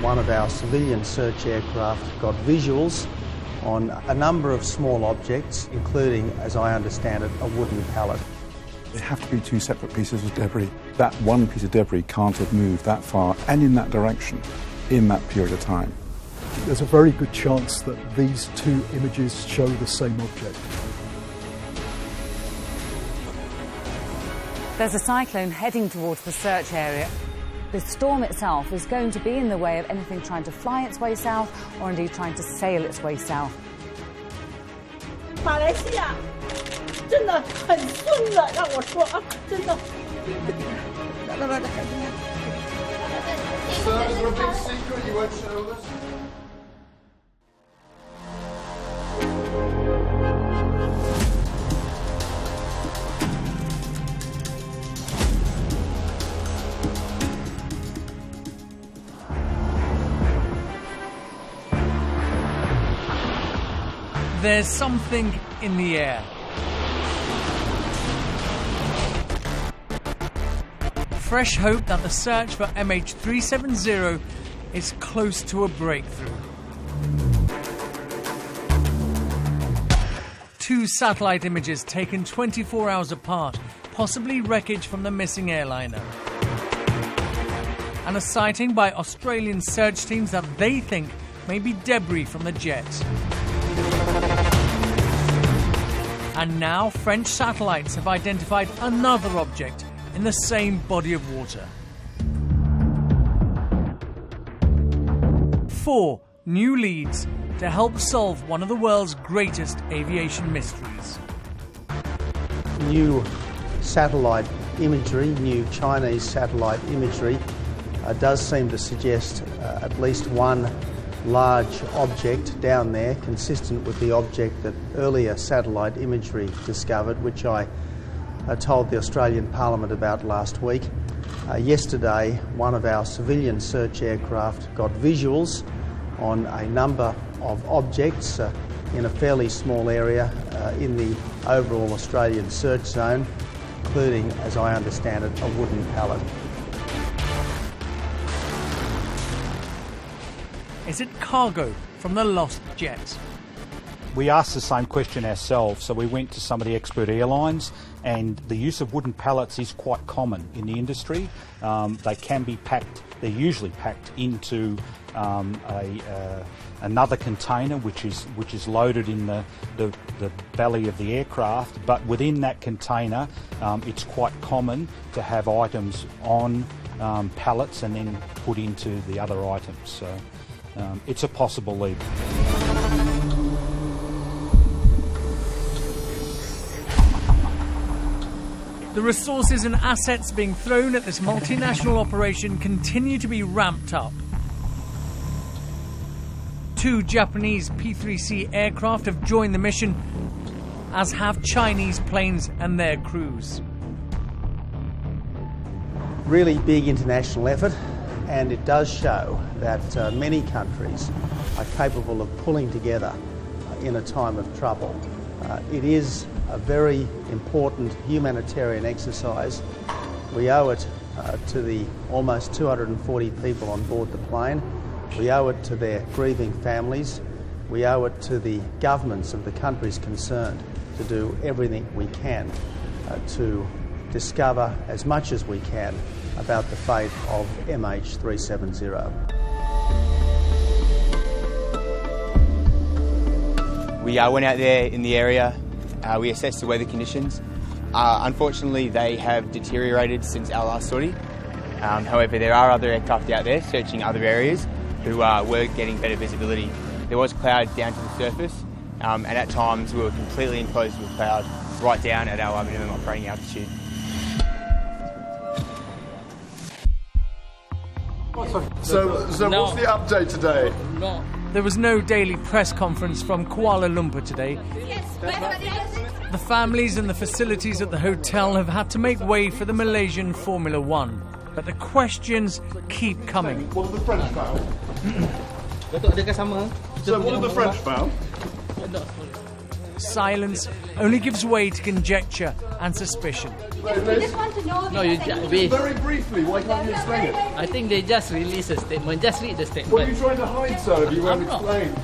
one of our civilian search aircraft got visuals on a number of small objects, including, as I understand it, a wooden pallet. They have to be two separate pieces of debris. That one piece of debris can't have moved that far and in that direction in that period of time. There's a very good chance that these two images show the same object. There's a cyclone heading towards the search area. The storm itself is going to be in the way of anything trying to fly its way south or indeed trying to sail its way south. Malaysia 真的很顺了，让我说啊，真的。 So is there a big secret you won't show us? There's something in the air. Fresh hope that the search for MH370 is close to a breakthrough. Two satellite images taken 24 hours apart, possibly wreckage from the missing airliner. And a sighting by Australian search teams that they think may be debris from the jet. And now French satellites have identified another object in the same body of water. 4 new leads to help solve one of the world's greatest aviation mysteries. New satellite imagery, new Chinese satellite imagery, does seem to suggest at least one large object down there, consistent with the object that earlier satellite imagery discovered, which I told the Australian Parliament about last week. Yesterday, one of our civilian search aircraft got visuals on a number of objects in a fairly small area in the overall Australian search zone, including, as I understand it, a wooden pallet. Is it cargo from the lost jet? We asked the same question ourselves, so we went to some of the expert airlines, and the use of wooden pallets is quite common in the industry. They can be packed, they're usually packed into another container which is loaded in the belly of the aircraft, but within that container it's quite common to have items on pallets and then put into the other items. So it's a possible lead. The resources and assets being thrown at this multinational operation continue to be ramped up. 2 Japanese P-3C aircraft have joined the mission, as have Chinese planes and their crews. Really big international effort, and it does show that many countries are capable of pulling together in a time of trouble. It is a very important humanitarian exercise. We owe it to the almost 240 people on board the plane. We owe it to their grieving families. We owe it to the governments of the countries concerned to do everything we can to discover as much as we can about the fate of MH370. We went out there in the area, we assessed the weather conditions. Unfortunately, they have deteriorated since our last sortie. However, there are other aircraft out there searching other areas who were getting better visibility. There was cloud down to the surface, and at times we were completely enclosed with cloud right down at our minimum operating altitude. So what's the update today? There was no daily press conference from Kuala Lumpur today. The families and the facilities at the hotel have had to make way for the Malaysian Formula One. But the questions keep coming. What have the French found? So what have the French found? silence only gives way to conjecture and suspicion. We just want to know. No, Very briefly, why can't you explain it? I think they just released a statement. Just read the statement. What are you trying to hide, sir, if you won't explain?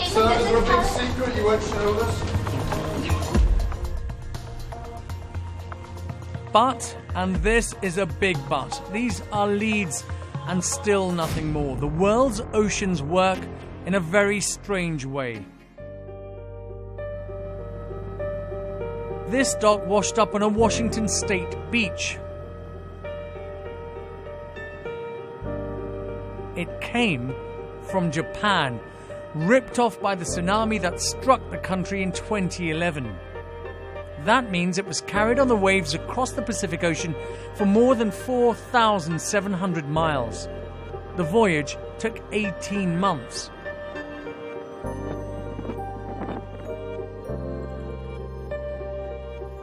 Sir, is there a big secret you won't show us? But, and this is a big but, these are leads and still nothing more. The world's oceans work in a very strange way. This dock washed up on a Washington state beach. It came from Japan, ripped off by the tsunami that struck the country in 2011. That means it was carried on the waves across the Pacific Ocean for more than 4,700 miles. The voyage took 18 months.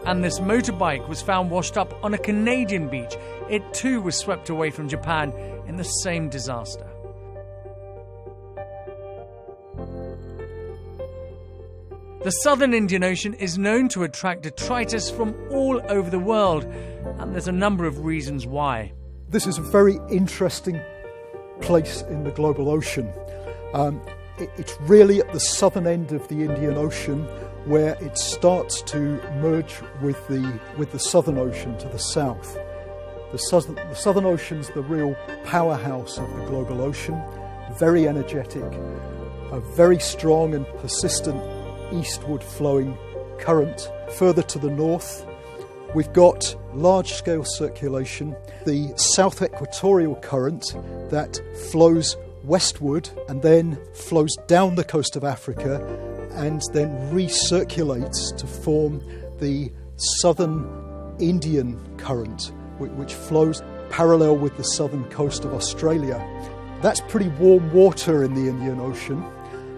And this motorbike was found washed up on a Canadian beach. It too was swept away from Japan in the same disaster. The southern Indian Ocean is known to attract detritus from all over the world, and there's a number of reasons why. This is a very interesting place in the global ocean. It's really at the southern end of the Indian Ocean where it starts to merge with the Southern Ocean to the south. The Southern Ocean's the real powerhouse of the global ocean, very energetic, a very strong and persistent eastward flowing current. Further to the north, we've got large-scale circulation, the South Equatorial Current that flows westward and then flows down the coast of Africa and then recirculates to form the Southern Indian Current, which flows parallel with the southern coast of Australia. That's pretty warm water in the Indian Ocean.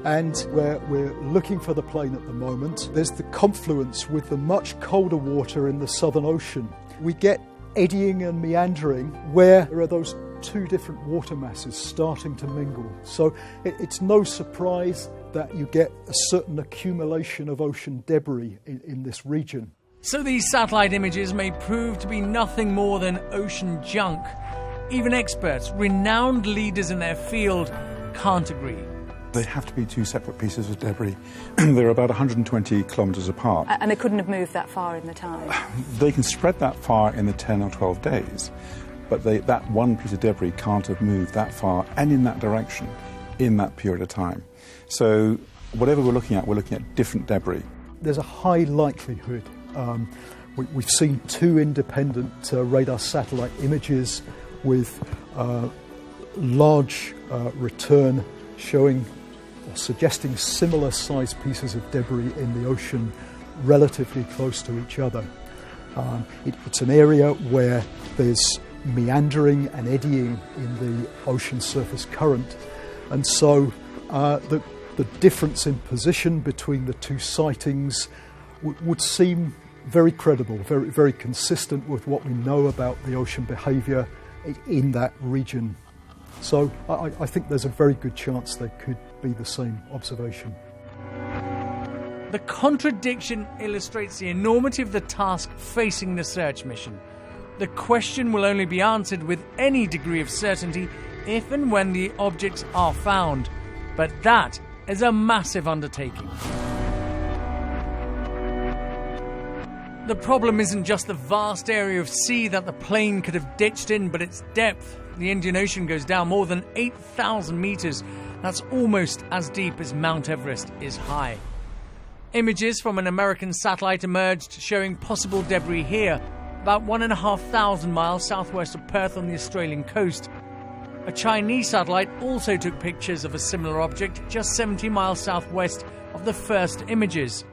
And where we're looking for the plane at the moment, there's the confluence with the much colder water in the Southern Ocean. We get eddying and meandering where there are those two different water masses starting to mingle. So it's no surprise that you get a certain accumulation of ocean debris in this region. So these satellite images may prove to be nothing more than ocean junk. Even experts, renowned leaders in their field, can't agree. They have to be two separate pieces of debris. They're about 120 kilometres apart. And they couldn't have moved that far in the time? They can spread that far in the 10 or 12 days, but that one piece of debris can't have moved that far and in that direction in that period of time. So whatever we're looking at different debris. There's a high likelihood. We've seen two independent radar satellite images with large return showing or suggesting similar sized pieces of debris in the ocean relatively close to each other. It's an area where there's meandering and eddying in the ocean surface current, and so the difference in position between the two sightings would seem very credible, very, very consistent with what we know about the ocean behaviour in that region. So I think there's a very good chance they could be the same observation. The contradiction illustrates the enormity of the task facing the search mission. The question will only be answered with any degree of certainty if and when the objects are found. But that is a massive undertaking. The problem isn't just the vast area of sea that the plane could have ditched in, but its depth. The Indian Ocean goes down more than 8,000 metres. That's almost as deep as Mount Everest is high. Images from an American satellite emerged showing possible debris here, about 1,500 miles southwest of Perth on the Australian coast. A Chinese satellite also took pictures of a similar object just 70 miles southwest of the first images.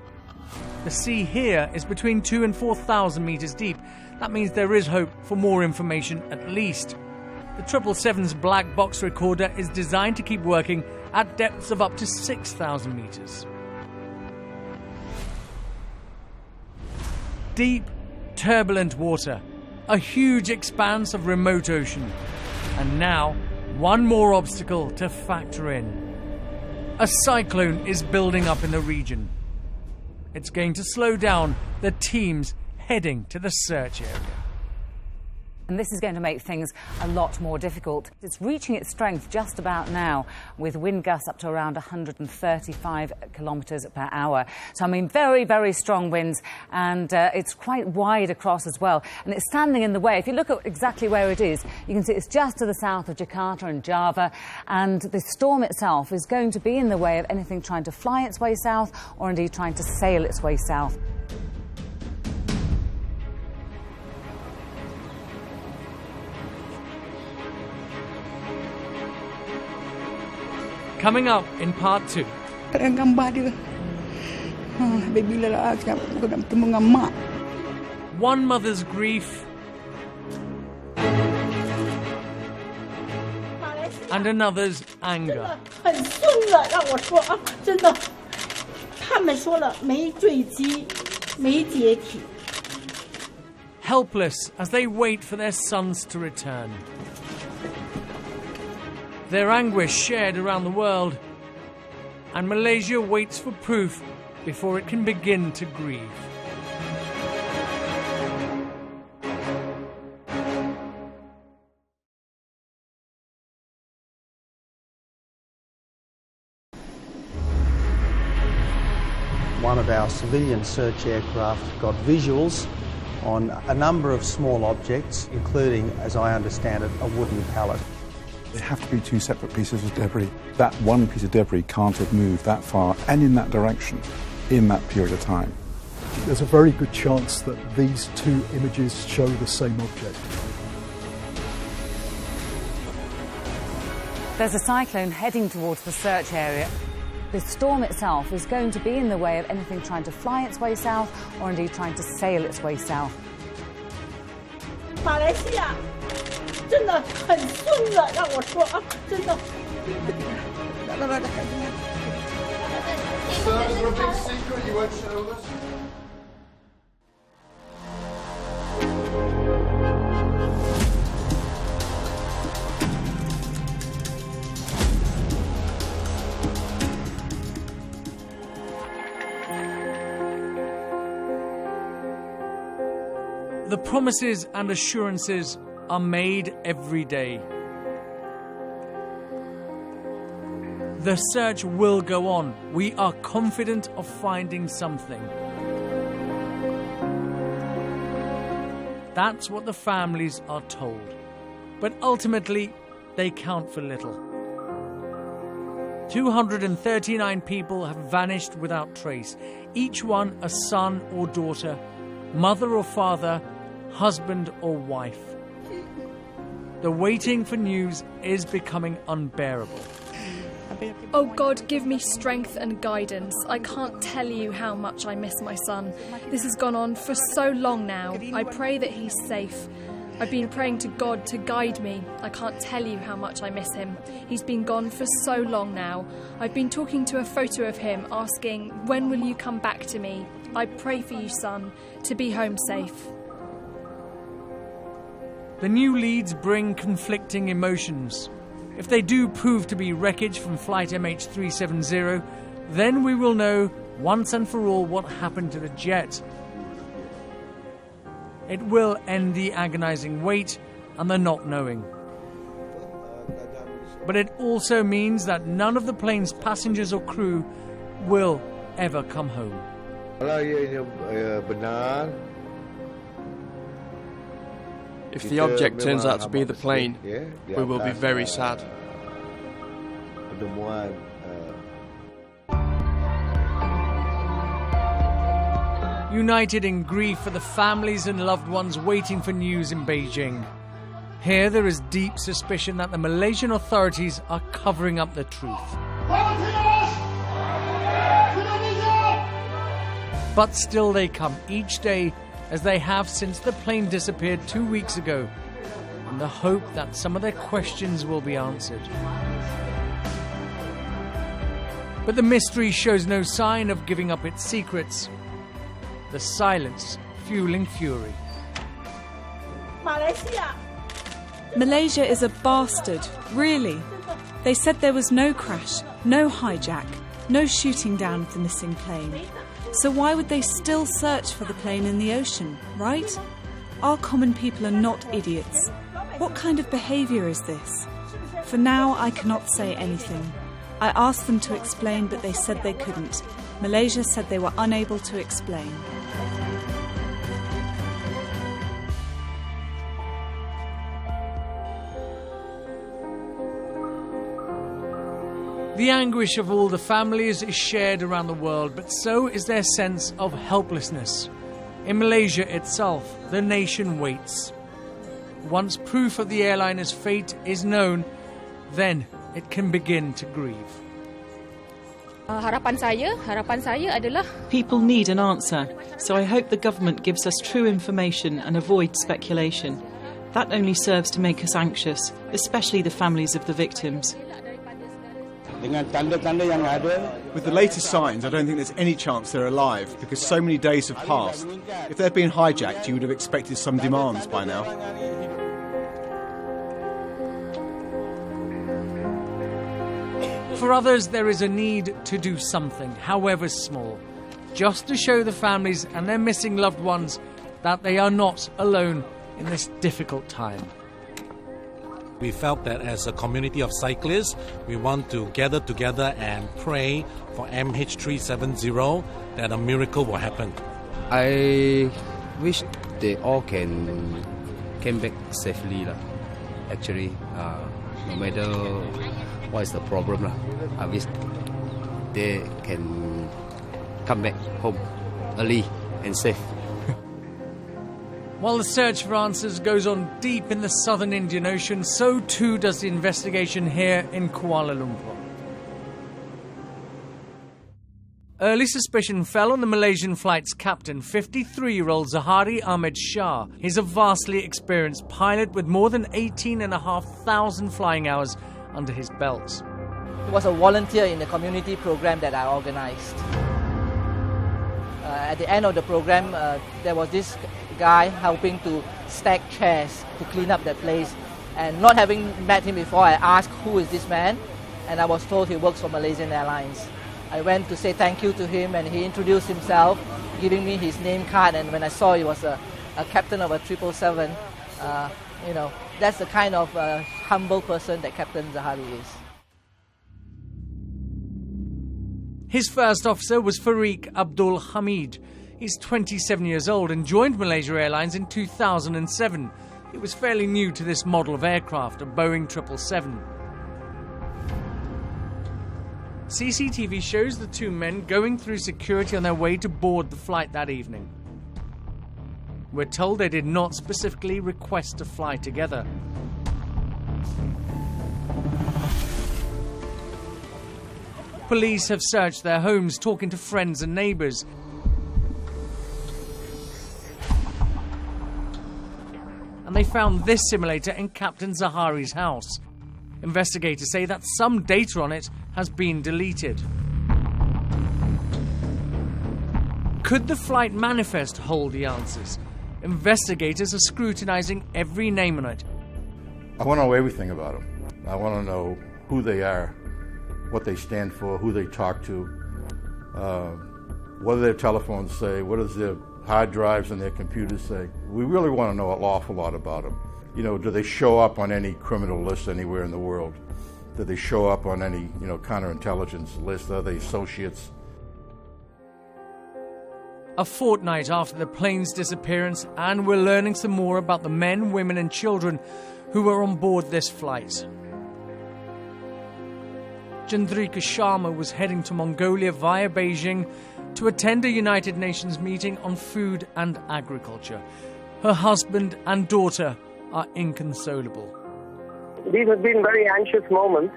The sea here is between 2,000 and 4,000 metres deep. That means there is hope for more information at least. The 777's black box recorder is designed to keep working at depths of up to 6,000 metres. Deep, turbulent water, a huge expanse of remote ocean, and now one more obstacle to factor in. A cyclone is building up in the region. It's going to slow down the teams heading to the search area. And this is going to make things a lot more difficult. It's reaching its strength just about now, with wind gusts up to around 135 kilometres per hour. So, I mean, very, very strong winds, and it's quite wide across as well. And it's standing in the way. If you look at exactly where it is, you can see it's just to the south of Jakarta and Java, and the storm itself is going to be in the way of anything trying to fly its way south or indeed trying to sail its way south. Coming up in part 2. One mother's grief and another's anger. Helpless as they wait for their sons to return. Their anguish shared around the world, and Malaysia waits for proof before it can begin to grieve. One of our civilian search aircraft got visuals on a number of small objects, including, as I understand it, a wooden pallet. They have to be two separate pieces of debris. That one piece of debris can't have moved that far and in that direction in that period of time. There's a very good chance that these two images show the same object. There's a cyclone heading towards the search area. The storm itself is going to be in the way of anything trying to fly its way south or indeed trying to sail its way south. Malaysia. 真的很顺了，让我说啊，真的。 So, for a big secret, you won't show us? The promises and assurances are made every day. The search will go on. We are confident of finding something. That's what the families are told. But ultimately, they count for little. 239 people have vanished without trace, each one a son or daughter, mother or father, husband or wife. The waiting for news is becoming unbearable. Oh God, give me strength and guidance. I can't tell you how much I miss my son. This has gone on for so long now. I pray that he's safe. I've been praying to God to guide me. I can't tell you how much I miss him. He's been gone for so long now. I've been talking to a photo of him, asking, when will you come back to me? I pray for you, son, to be home safe. The new leads bring conflicting emotions. If they do prove to be wreckage from flight MH370, then we will know once and for all what happened to the jet. It will end the agonizing wait and the not knowing. But it also means that none of the plane's passengers or crew will ever come home. If the object turns out to be the plane, we will be very sad. United in grief for the families and loved ones waiting for news in Beijing. Here there is deep suspicion that the Malaysian authorities are covering up the truth. But still they come each day, as they have since the plane disappeared 2 weeks ago, in the hope that some of their questions will be answered. But the mystery shows no sign of giving up its secrets. The silence fueling fury. Malaysia is a bastard, really. They said there was no crash. No hijack, no shooting down of the missing plane. So why would they still search for the plane in the ocean, right? Our common people are not idiots. What kind of behaviour is this? For now, I cannot say anything. I asked them to explain, but they said they couldn't. Malaysia said they were unable to explain. The anguish of all the families is shared around the world, but so is their sense of helplessness. In Malaysia itself, the nation waits. Once proof of the airliner's fate is known, then it can begin to grieve. Harapan saya adalah people need an answer, so I hope the government gives us true information and avoids speculation. That only serves to make us anxious, especially the families of the victims. With the latest signs, I don't think there's any chance they're alive because so many days have passed. If they'd been hijacked, you would have expected some demands by now. For others, there is a need to do something, however small, just to show the families and their missing loved ones that they are not alone in this difficult time. We felt that as a community of cyclists, we want to gather together and pray for MH370 that a miracle will happen. I wish they all came back safely. Actually, no matter what is the problem, I wish they can come back home early and safe. While the search for answers goes on deep in the southern Indian Ocean, so too does the investigation here in Kuala Lumpur. Early suspicion fell on the Malaysian flight's captain, 53-year-old Zahari Ahmed Shah. He's a vastly experienced pilot with more than 18,500 flying hours under his belt. He was a volunteer in the community program that I organized. At the end of the program, there was this guy helping to stack chairs to clean up that place. And not having met him before, I asked, who is this man? And I was told he works for Malaysia Airlines. I went to say thank you to him, and he introduced himself, giving me his name card. And when I saw he was a captain of a 777, that's the kind of humble person that Captain Zahari is. His first officer was Fariq Abdul Hamid. He's 27 years old and joined Malaysia Airlines in 2007. It was fairly new to this model of aircraft, a Boeing 777. CCTV shows the two men going through security on their way to board the flight that evening. We're told they did not specifically request to fly together. Police have searched their homes, talking to friends and neighbours. And they found this simulator in Captain Zahari's house. Investigators say that some data on it has been deleted. Could the flight manifest hold the answers? Investigators are scrutinising every name on it. I want to know everything about them. I want to know who they are, what they stand for, who they talk to, what do their telephones say, what does their hard drives and their computers say. We really want to know an awful lot about them. Do they show up on any criminal list anywhere in the world? Do they show up on any, counterintelligence list? Are they associates? A fortnight after the plane's disappearance, and we're learning some more about the men, women and children who were on board this flight. Chandrika Sharma was heading to Mongolia via Beijing to attend a United Nations meeting on food and agriculture. Her husband and daughter are inconsolable. These have been very anxious moments.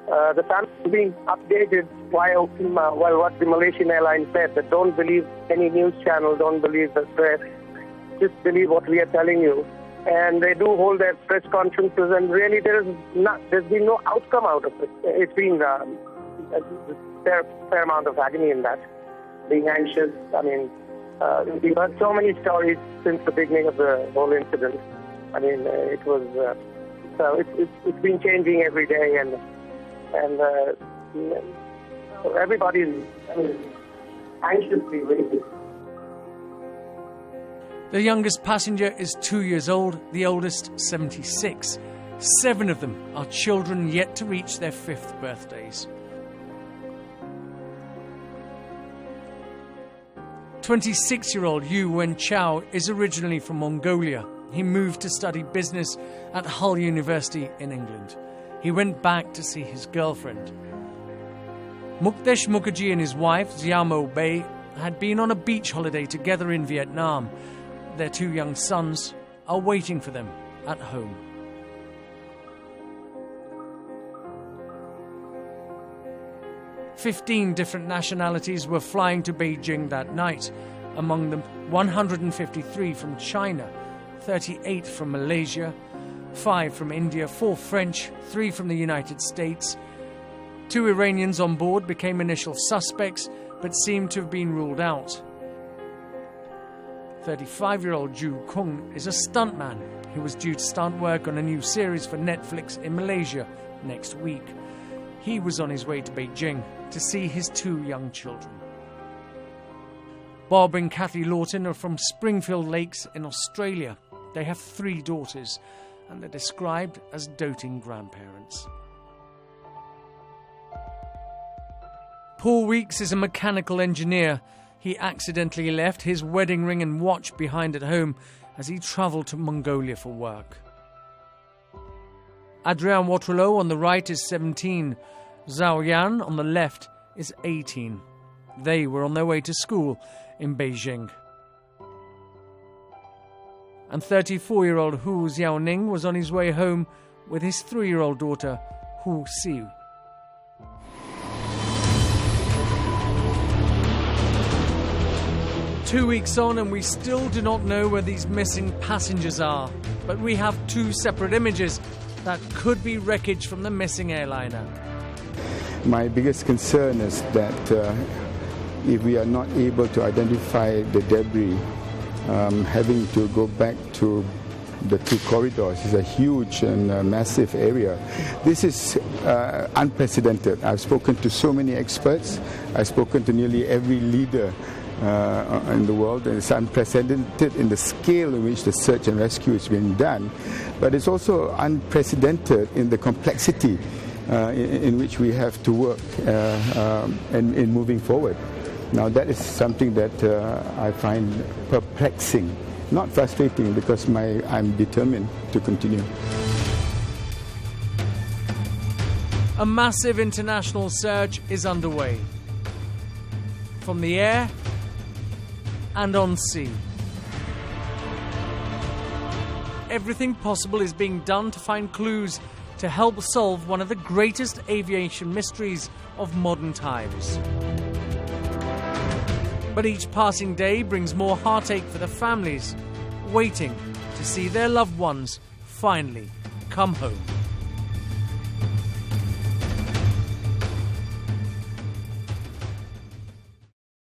The family has been updated while what the Malaysian Airlines said, that don't believe any news channel, don't believe the press, just believe what we are telling you. And they do hold their press conferences, and really there's been no outcome out of it. It's been a fair amount of agony in that, being anxious. We've heard so many stories since the beginning of the whole incident. It was so it's been changing every day, and So everybody's anxiously waiting. The youngest passenger is 2 years old, the oldest 76. 7 of them are children yet to reach their 5th birthdays. 26-year-old Yu Wen-Chao is originally from Mongolia. He moved to study business at Hull University in England. He went back to see his girlfriend. Mukdesh Mukherjee and his wife, Xiaomo Bei, had been on a beach holiday together in Vietnam. Their 2 young sons are waiting for them at home. "15 different nationalities were flying to Beijing that night. Among them, 153 from China, 38 from Malaysia, 5 from India, 4 French, 3 from the United States. 2 Iranians on board became initial suspects, but seemed to have been ruled out. 35-year-old Zhu Kung is a stuntman. He was due to start work on a new series for Netflix in Malaysia next week. He was on his way to Beijing to see his 2 young children. Bob and Kathy Lawton are from Springfield Lakes in Australia. They have 3 daughters, and they're described as doting grandparents. Paul Weeks is a mechanical engineer. He accidentally left his wedding ring and watch behind at home as he travelled to Mongolia for work. Adrian Waterloo on the right is 17. Zhao Yan on the left is 18. They were on their way to school in Beijing. And 34-year-old Hu Xiaoning was on his way home with his 3-year-old daughter, Hu Xiu. Two weeks on and we still do not know where these missing passengers are. But we have 2 separate images that could be wreckage from the missing airliner. My biggest concern is that if we are not able to identify the debris, having to go back to the 2 corridors is a huge and massive area. This is unprecedented. I've spoken to so many experts. I've spoken to nearly every leader in the world, and it's unprecedented in the scale in which the search and rescue is being done, but it's also unprecedented in the complexity in which we have to work and in moving forward. Now that is something that I find perplexing, not frustrating, because I'm determined to continue. A massive international search is underway. From the air and on sea. Everything possible is being done to find clues to help solve one of the greatest aviation mysteries of modern times. But each passing day brings more heartache for the families, waiting to see their loved ones finally come home.